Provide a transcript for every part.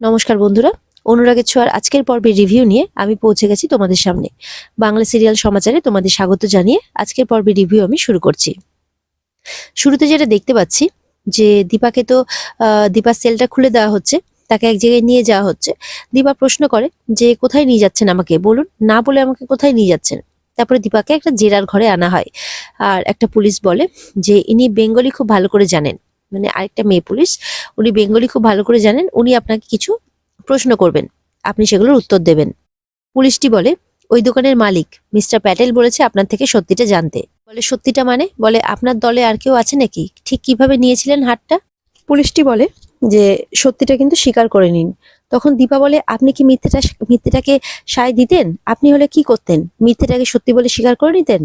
নমস্কার বন্ধুরা, অনুরাগের ছোঁয়ার আজকের পর্বের রিভিউ নিয়ে আমি পৌঁছে গেছি তোমাদের সামনে। বাংলা সিরিয়াল সমাচারে তোমাদের স্বাগত জানিয়ে আজকের পর্বের রিভিউ আমি শুরু করছি। শুরুতে যেটা দেখতে পাচ্ছি যে দীপাকে তো দীপার সেলটা খুলে দেওয়া হচ্ছে, তাকে এক জায়গায় নিয়ে যাওয়া হচ্ছে। দীপা প্রশ্ন করে যে কোথায় নিয়ে যাচ্ছেন আমাকে বলুন, না বলে আমাকে কোথায় নিয়ে যাচ্ছেন। তারপরে দীপাকে একটা জেরার ঘরে আনা হয়, আর একটা পুলিশ বলে যে ইনি বেঙ্গলি খুব ভালো করে জানেন, মানে আরেকটা মেয়ে পুলিশ, উনি বেঙ্গলি খুব ভালো করে জানেন, উনি আপনাকে কিছু প্রশ্ন করবেন, আপনি সেগুলোর উত্তর দেবেন। পুলিশটি বলে ওই দোকানের মালিক মিস্টার প্যাটেল বলেছে আপনার থেকে সত্যিটা জানতে। বলে সত্যিটা মানে? বলে আপনার দলে আর কেউ আছে নাকি, ঠিক কিভাবে নিয়েছিলেন হাতটা। পুলিশটি বলে যে সত্যিটা কিন্তু স্বীকার করে নিন। তখন দীপা বলে আপনি কি মিথ্যেটাকে সায় দিতেন? আপনি হলে কি করতেন? মিথ্যেটাকে সত্যি বলে স্বীকার করে নিতেন?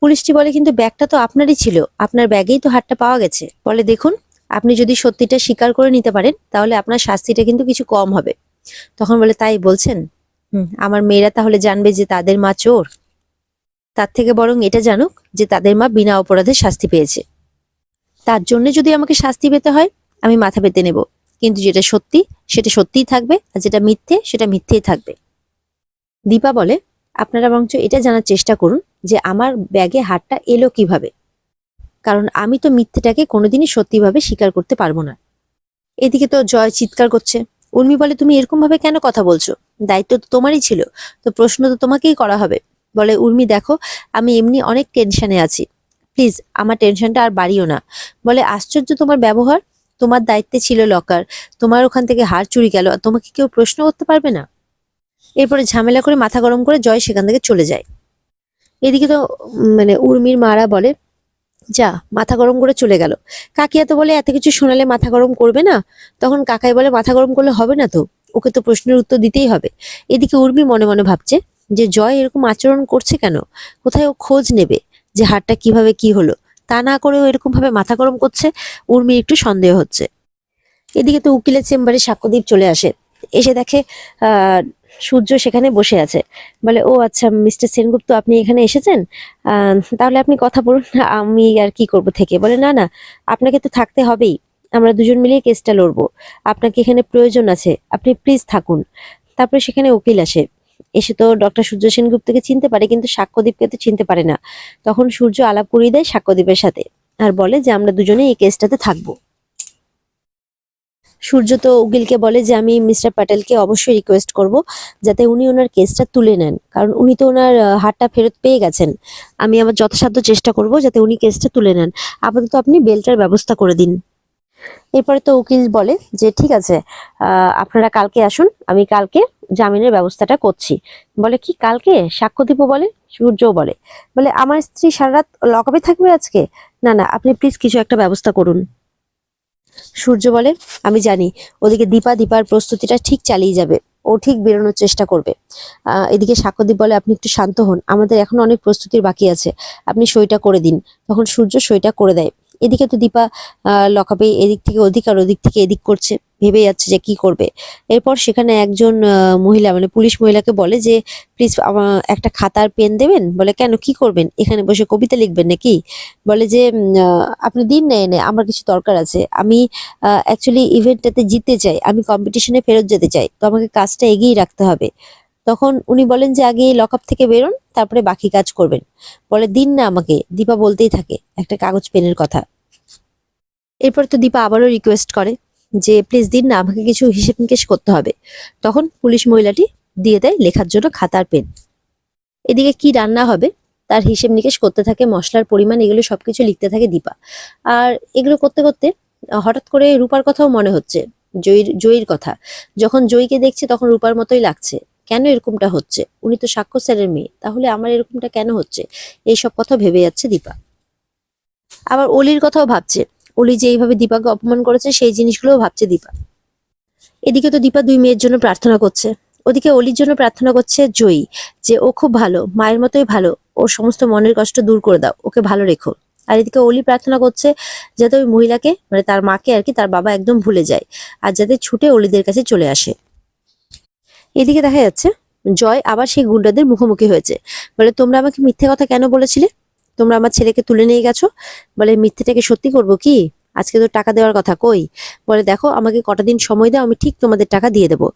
পুলিশটি বলে কিন্তু ব্যাগটা তো আপনারই ছিল, আপনার ব্যাগেই তো হাতটা পাওয়া গেছে। বলে দেখুন, আপনি যদি সত্যিটা স্বীকার করে নিতে পারেন তাহলে আপনার শাস্তিটা কিন্তু কিছু কম হবে। তখন বলে তাই বলছেন? আমার মেয়েরা তাহলে জানবে যে তাদের মা চোর? তার থেকে বরং এটা জানুক যে তাদের মা বিনা অপরাধে শাস্তি পেয়েছে। তার জন্য যদি আমাকে শাস্তি পেতে হয় আমি মাথা পেতে নেব, কিন্তু যেটা সত্যি সেটা সত্যিই থাকবে, আর যেটা মিথ্যে সেটা মিথ্যেই থাকবে। দীপা বলে আপনারা বরঞ্চ এটা জানার চেষ্টা করুন যে আমার ব্যাগে হাতটা এলো কিভাবে, কারণ আমি তো মিথ্যেটাকে কোনোদিনই সত্যিভাবে স্বীকার করতে পারবো না। এদিকে তো জয় চিৎকার করছে। উর্মি বলে তুমি এরকম ভাবে কেন কথা বলছো? দায়িত্ব তো তোমারই ছিল, তো প্রশ্ন তো তোমাকেই করা হবে। বলে উর্মি দেখো, আমি এমনি অনেক টেনশনে আছি, প্লিজ আমার টেনশনটা আর বাড়িও না। বলে আশ্চর্য তোমার ব্যবহার, তোমার দায়িত্বে ছিল লকার, তোমার ওখান থেকে হার চুরি গেল আর তোমাকে কেউ প্রশ্ন করতে পারবে না? এরপরে ঝামেলা করে মাথা গরম করে জয় সেখান থেকে চলে যায়। এদিকে তো মানে উর্মির মারা বলে যা, মাথা গরম করে চলে গেল। কাকিয়া তো বলে এত কিছু শোনালে মাথা গরম করবে না। তখন কাকাই বলে মাথা গরম করলে হবে না তো, ওকে তো প্রশ্নের উত্তর দিতেই হবে। এদিকে উর্মি মনে মনে ভাবছে যে জয় এরকম আচরণ করছে কেন, কোথায় ও খোঁজ নেবে যে হারটা কিভাবে কি হলো। তা না করে ও এরকম ভাবে মাথা গরম করছে, উর্মির একটু সন্দেহ হচ্ছে। এদিকে তো উকিলের চেম্বারে সাক্ষ্যদীপ চলে আসে, এসে দেখে সূর্য সেখানে বসে আছে। বলে ও আচ্ছা মিস্টার সেনগুপ্ত, আপনি এখানে এসেছেন, তাহলে আপনি কথা বলুন, আমি আর কি করব থেকে। বলে না না, আপনাকে তো থাকতে হবেই, আমরা দুজন মিলিয়ে কেসটা লড়বো, আপনাকে এখানে প্রয়োজন আছে, আপনি প্লিজ থাকুন। তারপরে সেখানে উকিল আসে, এসে তো ডক্টর সূর্য সেনগুপ্তকে চিনতে পারে কিন্তু সাক্ষ্যদীপকে তো চিনতে পারে না। তখন সূর্য আলাপ করিয়ে দেয় সাক্ষ্যদীপের সাথে, আর বলে যে আমরা দুজনে এই কেসটাতে থাকবো। সূর্য তো উকিলকে বলে যে আমি মিস্টার প্যাটেলকে অবশ্যই রিকোয়েস্ট করব যাতে উনি ওনার কেসটা তুলে নেন, কারণ উনি তো ওনার হারটা ফেরত পেয়ে গেছেন। আমি আমার যথাসাধ্য চেষ্টা করব যাতে উনি কেসটা তুলে নেন, আপাতত আপনি বেলটার ব্যবস্থা করে দিন। এরপরে তো উকিল বলে যে ঠিক আছে, আপনারা কালকে আসুন, আমি কালকে জামিনের ব্যবস্থাটা করছি। বলে কি কালকে? সাক্ষ্যদীপ বলে, সূর্যও বলে। বলে আমার স্ত্রী সারা রাত লকআপে থাকবে আজকে? না না, আপনি প্লিজ কিছু একটা ব্যবস্থা করুন। সূর্য বলে আমি জানি, ওদিকে দীপার প্রস্তুতিটা ঠিক চালিয়ে যাবে, ও ঠিক বেরোনোর চেষ্টা করবে। এদিকে সাক্ষ্যদীপ বলে আপনি একটু শান্ত হন, আমাদের এখন অনেক প্রস্তুতির বাকি আছে, আপনি সইটা করে দিন। তখন সূর্য সইটা করে দেয়। এদিকে তো দীপা লকআপে এদিক থেকে ওদিক আর ওদিক থেকে এদিক করছে, ভেবে যাচ্ছে যে কি করবে। এরপর সেখানে একজন মহিলা মানে পুলিশ মহিলাকে বলে যে প্লিজ একটা খাতার পেন দেবেন। বলে কেন, কি করবেন? এখানে বসে কবিতা লিখবেন নাকি? বলে যে আপনি দিন না এনে, আমার কিছু দরকার আছে, আমি অ্যাকচুয়ালি ইভেন্টটাতে জিততে চাই, আমি কম্পিটিশনে ফেরত যেতে চাই, তো আমাকে কাজটা এগিয়ে রাখতে হবে। তখন উনি বলেন যে আগে লকআপ থেকে বেরোন, তারপরে বাকি কাজ করবেন। বলে দিন না আমাকে। দীপা বলতেই থাকে একটা কাগজ পেনের কথা। এরপর তো দীপা আবারও রিকোয়েস্ট করে যে প্লিজ দিন না, আমাকে কিছু হিসেব নিকেশ করতে হবে। তখন পুলিশ মহিলাটি দিয়ে দেয় লেখার জন্য খাতার পেন। এদিকে কি রান্না হবে তার হিসেব নিকেশ করতে থাকে, মশলার পরিমাণ এগুলো সবকিছু লিখতে থাকে দীপা। আর এগুলো করতে করতে হঠাৎ করে রূপার কথাও মনে হচ্ছে, জয়ীর কথা। যখন জয়ীকে দেখছে তখন রূপার মতোই লাগছে। কেন এরকমটা হচ্ছে? উনি তো সাক্ষ্য স্যারের মেয়ে, তাহলে আমার এরকমটা কেন হচ্ছে? এইসব কথা ভেবে যাচ্ছে দীপা। আবার অলির কথাও ভাবছে, অলি যে এইভাবে দীপাকে অপমান করেছে সেই জিনিসগুলোও ভাবছে দীপা। এদিকে তো দীপা দুই মেয়ের জন্য প্রার্থনা করছে, ওদিকে অলির জন্য প্রার্থনা করছে জয়ী, যে ও খুব ভালো, মায়ের মতোই ভালো, ওর সমস্ত মনের কষ্ট দূর করে দাও, ওকে ভালো রেখো। আর এদিকে অলি প্রার্থনা করছে যাতে ওই মহিলাকে মানে তার মাকে আর কি তার বাবা একদম ভুলে যায়, আর যাতে ছুটে অলিদের কাছে চলে আসে। এদিকে দেখা যাচ্ছে জয় আবার সেই গুন্ডাদের মুখোমুখি হয়েছে। বলে তোমরা আমাকে মিথ্যে কথা কেন বলেছিলে? তোমরা আমার ছেলেকে তুলে নিয়ে গেছো, বলে মিথ্যেটাকে সত্যি করবো কি? আজকে তো টাকা দেওয়ার কথা, কই? বলে দেখো আমাকে কটা দিন সময় দাও, আমি ঠিক তোমাদের টাকা দিয়ে দেবো।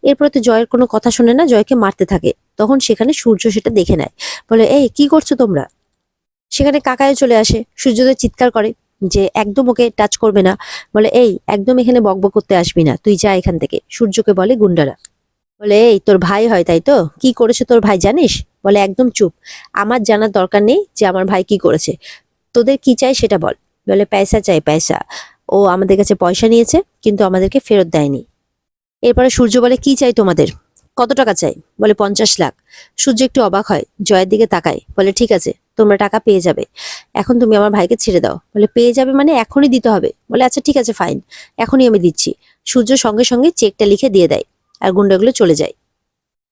এরপরে তো জয়ের কোনো কথা শোনে না, জয়কে মারতে থাকে। তখন সেখানে সূর্য সেটা দেখে নেয়, বলে এই কি করছো তোমরা? সেখানে কাকাও চলে আসে, সূর্যোদয় চিৎকার করে যে একদম ওকে টাচ করবে না। বলে এই একদম এখানে বকবক করতে আসবি না, তুই যা এখান থেকে। সূর্যকে বলে গুন্ডারা। বলে এই তোর ভাই হয় তাই তো, কি করেছে তোর ভাই জানিস? বলে একদম চুপ, আমার জানার দরকার নেই যে আমার ভাই কি করেছে, তোদের কি চাই সেটা বল। বলে পয়সা চাই, পয়সা। ও আমাদের কাছে পয়সা নিয়েছে কিন্তু আমাদেরকে ফেরত দেয়নি। এরপরে সূর্য বলে কি চাই তোমাদের, কত টাকা চাই? বলে 50 লাখ। সূর্য একটু অবাক হয়, জয়ের দিকে তাকায়, বলে ঠিক আছে তোমরা টাকা পেয়ে যাবে, এখন তুমি আমার ভাইকে ছেড়ে দাও। বলে পেয়ে যাবে মানে এখনই দিতে হবে? বলে আচ্ছা ঠিক আছে ফাইন, এখনই আমি দিচ্ছি। সূর্য সঙ্গে সঙ্গে চেকটা লিখে দিয়ে দেয় আর গুন্ডাগুলো চলে যায়।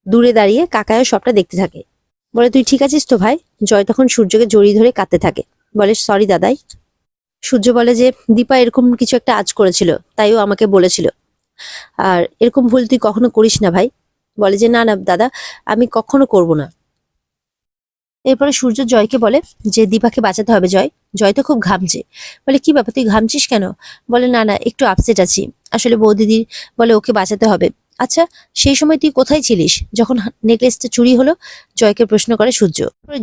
দূরে দাঁড়িয়ে কাকায়ও সবটা দেখতে থাকে। বলে তুই ঠিক আছিস তো ভাই? জয় তখন সূর্যকে জড়িয়ে ধরে কাঁদতে থাকে, বলে সরি দাদাই। সূর্য বলে যে দীপা এরকম কিছু একটা আজ করেছিল, তাইও আমাকে বলেছিল, আর এরকম ভুল তুই কখনো করিস না ভাই। বলে যে না না দাদা, আমি কখনো করব না। এরপরে সূর্য জয়কে বলে যে দীপাকে বাঁচাতে হবে জয়। জয় তো খুব ঘামছে। বলে কি ব্যাপার, তুই ঘামছিস কেন? বলে না না একটু আপসেট আছি, আসলে বৌদিদির বলে ওকে বাঁচাতে হবে। আচ্ছা সেই সময় তুই কোথায় ছিলিস যখন নেকলেসটা চুরি হলো? জয়কে প্রশ্ন করে সূর্য।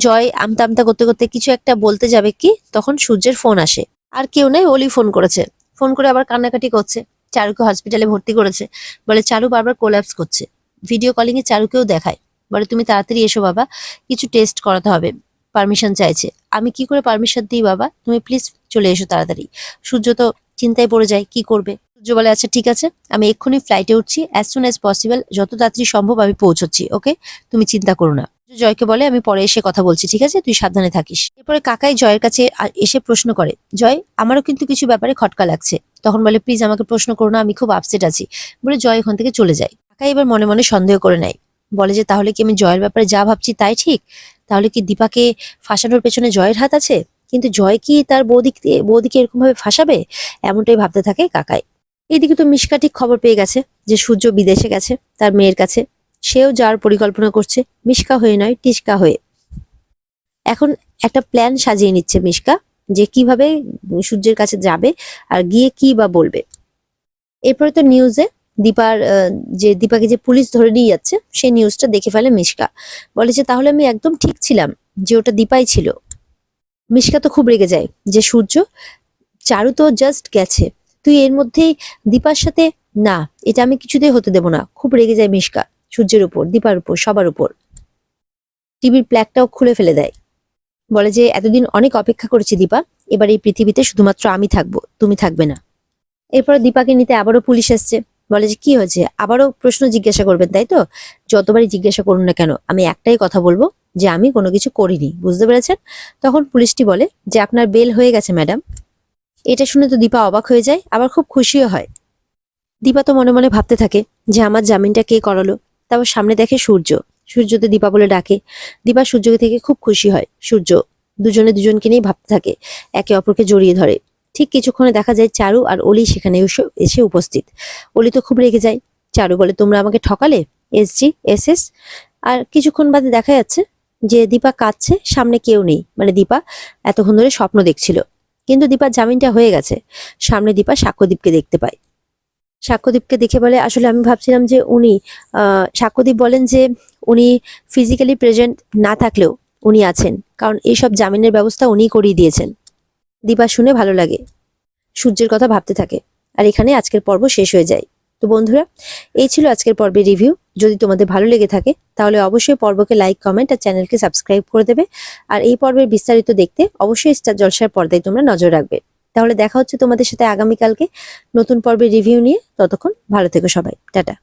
জয় আমতা আমতা করতে করতে কিছু একটা বলতে যাবে কি, তখন সূর্যের ফোন আসে। আর কেউ নেই, ওলি ফোন করেছে। ফোন করে আবার কান্নাকাটি করছে, চারুকে হসপিটালে ভর্তি করেছে। বলে চারু বারবার কোল্যাপস করছে। ভিডিও কলিং এ চারুকেও দেখায়। বলে তুমি তাড়াতাড়ি এসো বাবা, কিছু টেস্ট করাতে হবে, পারমিশন চাইছে। আমি কি করে পারমিশন দিই বাবা, তুমি প্লিজ চলে এসো তাড়াতাড়ি। সূর্য তো চিন্তায় পড়ে যায়, কি করবে। সূর্য বলে আচ্ছা ঠিক আছে, আমি এক্ষুনি ফ্লাইটে উঠছি, অ্যাজ সুন অ্যাজ পসিবল, যত তাড়াতাড়ি সম্ভব আমি পৌঁছচ্ছি, ওকে, তুমি চিন্তা করো না। জয়কে বলে আমি পরে এসে কথা বলছি, ঠিক আছে, তুই সাবধানে থাকিস। এরপরে কাকাই জয়ের কাছে এসে প্রশ্ন করে, জয় আমারও কিন্তু কিছু ব্যাপারে খটকা লাগছে। তখন বলে প্লিজ আমাকে প্রশ্ন করো না, আমি খুব আপসেট আছি। বলে জয় ওখান থেকে চলে যায়। কাকাই এবার মনে মনে সন্দেহ করে নেয়, বলে যে তাহলে কি আমি জয়ের ব্যাপারে যা ভাবছি তাই ঠিক? তাহলে কি দীপাকে ফাঁসানোর পেছনে জয়ের হাত আছে? কিন্তু জয় কি তার বৌদিকে এরকম ভাবে ফাঁসাবে? এমনটাই ভাবতে থাকে কাকাই। এইদিকে তো মিশকা ঠিক খবর পেয়ে গেছে যে সূর্য বিদেশে গেছে তার মেয়ের কাছে। সেও যাওয়ার পরিকল্পনা করছে, মিশকা হয়ে নয় টিশকা হয়ে। এখন একটা প্ল্যান সাজিয়ে নিচ্ছে মিশকা, যে কিভাবে সূর্যের কাছে যাবে আর গিয়ে কি বা বলবে। এরপরে তো নিউজে যে দীপাকে যে পুলিশ ধরে নিয়ে যাচ্ছে সেই নিউজটা দেখে ফেলে মিশকা। বলে যে তাহলে আমি একদম ঠিক ছিলাম যে ওটা দীপাই ছিল। মিশকা তো খুব রেগে যায় যে সূর্য, চারু তো জাস্ট গেছে, তুই এর মধ্যেই দীপার সাথে, না এটা আমি কিছুতেই হতে দেব না। খুব রেগে যায় মিশকা সূর্যের উপর, দীপার উপর, সবার উপর। টিভির প্ল্যাগটাও খুলে ফেলে দেয়। বলে যে এতদিন অনেক অপেক্ষা করেছি দীপা, এবার এই পৃথিবীতে শুধুমাত্র আমি থাকবো, তুমি থাকবে না। এরপরে দীপাকে নিতে আবারও পুলিশ এসছে। বলে যে কি হয়েছে, আবারও প্রশ্ন জিজ্ঞাসা করবেন তাই তো? যতবারই জিজ্ঞাসা করুন না কেন আমি একটাই কথা বলবো, যে আমি কোনো কিছু করিনি, বুঝতে পেরেছেন? তখন পুলিশটি বলে যে আপনার বেল হয়ে গেছে ম্যাডাম। এটা শুনে তো দীপা অবাক হয়ে যায়, আবার খুব খুশিও হয়। দীপা তো মনে মনে ভাবতে থাকে যে আমার জামিনটা কে করালো। তারপর সামনে দেখে সূর্য, সূর্যতে দীপা বলে ডাকে। দীপা সূর্যকে থেকে খুব খুশি হয়। সূর্য দুজনে দুজনকে নিয়ে ভাবতে থাকে, একে অপরকে জড়িয়ে ধরে। ঠিক কিছুক্ষণে দেখা যায় চারু আর অলি সেখানে এসে উপস্থিত। অলি তো খুব রেগে যায়। চারু বলে তোমরা আমাকে ঠকালে, এসজি এসএস। আর কিছুক্ষণ বাদে দেখা যাচ্ছে যে দীপা কাঁদছে, সামনে কেউ নেই, মানে দীপা এতক্ষণ ধরে স্বপ্ন দেখছিল। কিন্তু দীপার জামিনটা হয়ে গেছে। সামনে দীপা সাক্ষ্যদীপকে দেখতে পায়। সাক্ষ্যদীপকে দেখে বলে আসলে আমি ভাবছিলাম যে উনি, সাক্ষ্যদীপ বলেন যে উনি ফিজিক্যালি প্রেজেন্ট না থাকলেও উনি আছেন, কারণ এইসব জামিনের ব্যবস্থা উনি করিয়ে দিয়েছেন। দীপা শুনে ভালো লাগে, সূর্যের কথা ভাবতে থাকে। আর এখানে আজকের পর্ব শেষ হয়ে যায়। তো বন্ধুরা, এই ছিল আজকের পর্বের রিভিউ। যদি তোমাদের ভালো লেগে থাকে তাহলে অবশ্যই পর্বকে লাইক, কমেন্ট আর চ্যানেলকে সাবস্ক্রাইব করে দেবে। আর এই পর্বের বিস্তারিত দেখতে অবশ্যই স্টার জলসার পর্দায় তোমরা নজর রাখবে। তাহলে দেখা হচ্ছে তোমাদের সাথে আগামীকালকে নতুন পর্বের রিভিউ নিয়ে। ততক্ষণ ভালো থেকো সবাই, টাটা।